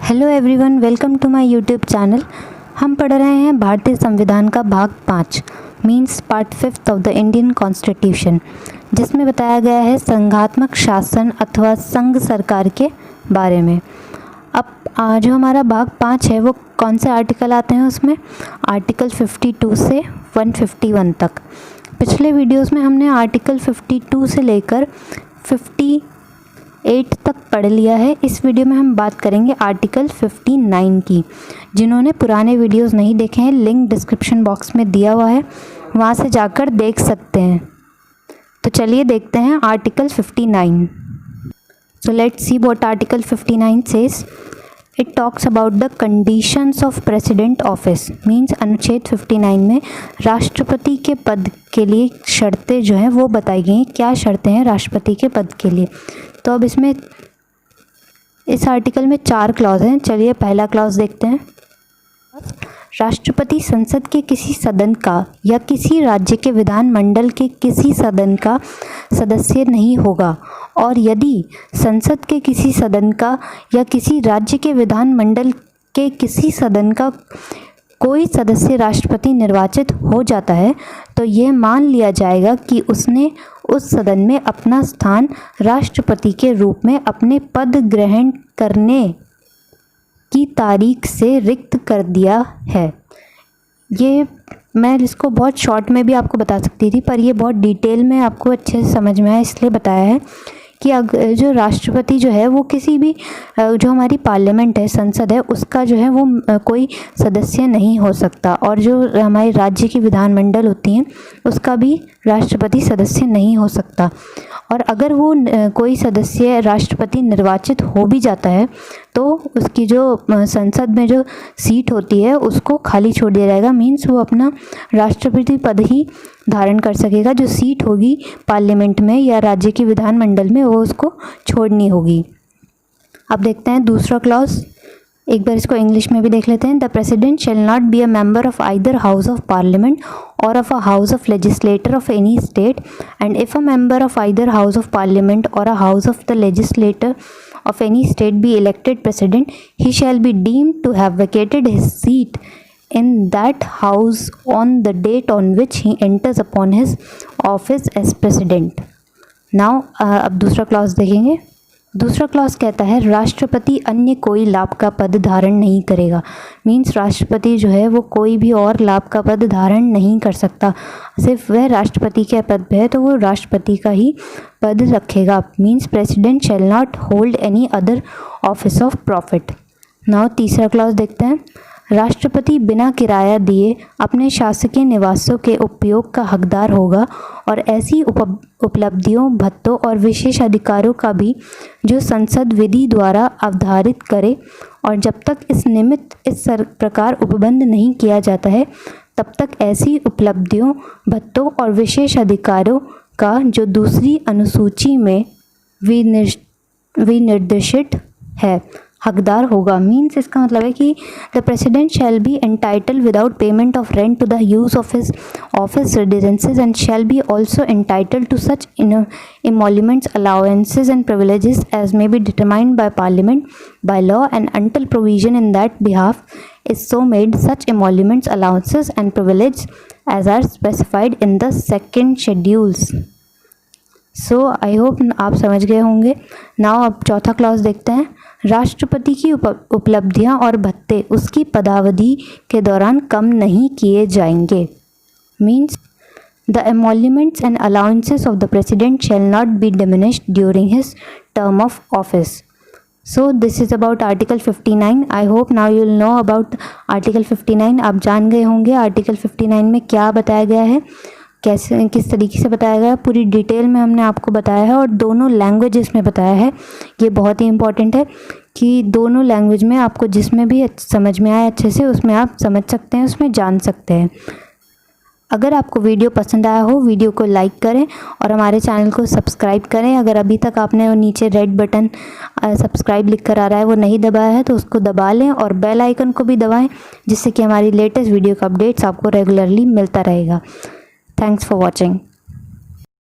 Hello everyone, welcome to my YouTube channel. हम पढ़ रहे हैं भारतीय संविधान का भाग 5 means part 5 of the Indian constitution, जिसमें बताया गया है संघात्मक शासन अथवा संघ सरकार के बारे में। अब जो हमारा भाग 5 है वो कौन से आर्टिकल आते हैं उसमें? आर्टिकल 52 से 151 तक। पिछले वीडियोस में हमने आर्टिकल 52 से लेकर 58 तक पढ़ लिया है। इस वीडियो में हम बात करेंगे आर्टिकल 59 की। जिन्होंने पुराने वीडियोस नहीं देखे हैं, लिंक डिस्क्रिप्शन बॉक्स में दिया हुआ है, वहाँ से जाकर देख सकते हैं। तो चलिए देखते हैं article 59। So let's see what article 59 says. It talks about the conditions of president office means अनुच्छेद 59 में राष्ट्रपति के पद के लिए शर्तें जो हैं वो बताई गई हैं। क्या शर्तें हैं राष्ट्रपति के पद के लिए? तो अब इसमें इस आर्टिकल में 4 क्लॉज हैं। चलिए पहला क्लॉज देखते हैं। राष्ट्रपति संसद के किसी सदन का या किसी राज्य के विधानमंडल के किसी सदन का सदस्य नहीं होगा, और यदि संसद के किसी सदन का या किसी राज्य के विधानमंडल के किसी सदन का कोई सदस्य राष्ट्रपति निर्वाचित हो जाता है तो यह मान लिया जाएगा कि उसने उस सदन में अपना स्थान राष्ट्रपति के रूप में अपने पद ग्रहण करने की तारीख से रिक्त कर दिया है। ये मैं इसको बहुत शॉर्ट में भी आपको बता सकती थी, पर ये बहुत डिटेल में आपको अच्छे से समझ में आया इसलिए बताया है कि अगर जो राष्ट्रपति जो है वो किसी भी जो हमारी पार्लियामेंट है, संसद है, उसका जो है वो कोई सदस्य नहीं हो सकता, और जो हमारे राज्य की विधानमंडल होती हैं उसका भी राष्ट्रपति सदस्य नहीं हो सकता। और अगर वो कोई सदस्य राष्ट्रपति निर्वाचित हो भी जाता है तो उसकी जो संसद में जो सीट होती है उसको खाली छोड़ दिया जाएगा। मीन्स वो अपना राष्ट्रपति पद ही धारण कर सकेगा। जो सीट होगी पार्लियामेंट में या राज्य की विधानमंडल में वो उसको छोड़नी होगी। अब देखते हैं दूसरा क्लॉज। एक बार इसको इंग्लिश में भी देख लेते हैं। The president shall not be a member of either house of parliament or of a house of legislature of any state, and if a member of either house of parliament or a house of the legislature of any state be elected president, he shall be deemed to have vacated his seat in that house on the date on which he enters upon his office as president. Now अब दूसरा clause देखेंगे। दूसरा clause कहता है राष्ट्रपति अन्य कोई लाभ का पद धारण नहीं करेगा। मीन्स राष्ट्रपति जो है वो कोई भी और लाभ का पद धारण नहीं कर सकता। सिर्फ वह राष्ट्रपति के पद पे है तो वो राष्ट्रपति का ही पद रखेगा। Means president shall not hold any other office of profit. Now तीसरा क्लॉज देखते हैं। राष्ट्रपति बिना किराया दिए अपने शासकीय निवासों के उपयोग का हकदार होगा, और ऐसी उपलब्धियों, भत्तों और विशेष अधिकारों का भी जो संसद विधि द्वारा अवधारित करे, और जब तक इस निमित्त इस प्रकार उपबंध नहीं किया जाता है तब तक ऐसी उपलब्धियों, भत्तों और विशेष अधिकारों का जो दूसरी अनुसूची में विनिर्देशित है हकदार होगा। मीन्स इसका मतलब है कि the president shall be entitle without payment of rent to the use of his office residences and shall be also entitle to such emoluments, allowances and privileges as may be determined by parliament by law, and until provision in that behalf is so made, such emoluments, allowances and privileges as are specified in the second schedules. So I hope आप समझ गए होंगे। Now अब चौथा clause देखते हैं। राष्ट्रपति की उपलब्धियां और भत्ते उसकी पदावधि के दौरान कम नहीं किए जाएंगे। Means the emoluments and allowances of the president shall not be diminished during his term of office. So this is about Article 59. I hope now you will know about Article 59. आप जान गए होंगे आर्टिकल 59 में क्या बताया गया है, कैसे किस तरीके से बताया गया है। पूरी डिटेल में हमने आपको बताया है और दोनों लैंग्वेजेस में बताया है। ये बहुत ही इंपॉर्टेंट है कि दोनों लैंग्वेज में आपको जिसमें भी समझ में आए अच्छे से उसमें आप समझ सकते हैं, उसमें जान सकते हैं। अगर आपको वीडियो पसंद आया हो, वीडियो को लाइक करें और हमारे चैनल को सब्सक्राइब करें। अगर अभी तक आपने नीचे रेड बटन सब्सक्राइब लिख कर आ रहा है वो नहीं दबाया है तो उसको दबा लें, और बेल आइकन को भी दबाएं, जिससे कि हमारी लेटेस्ट वीडियो का अपडेट्स आपको रेगुलरली मिलता रहेगा। Thanks for watching.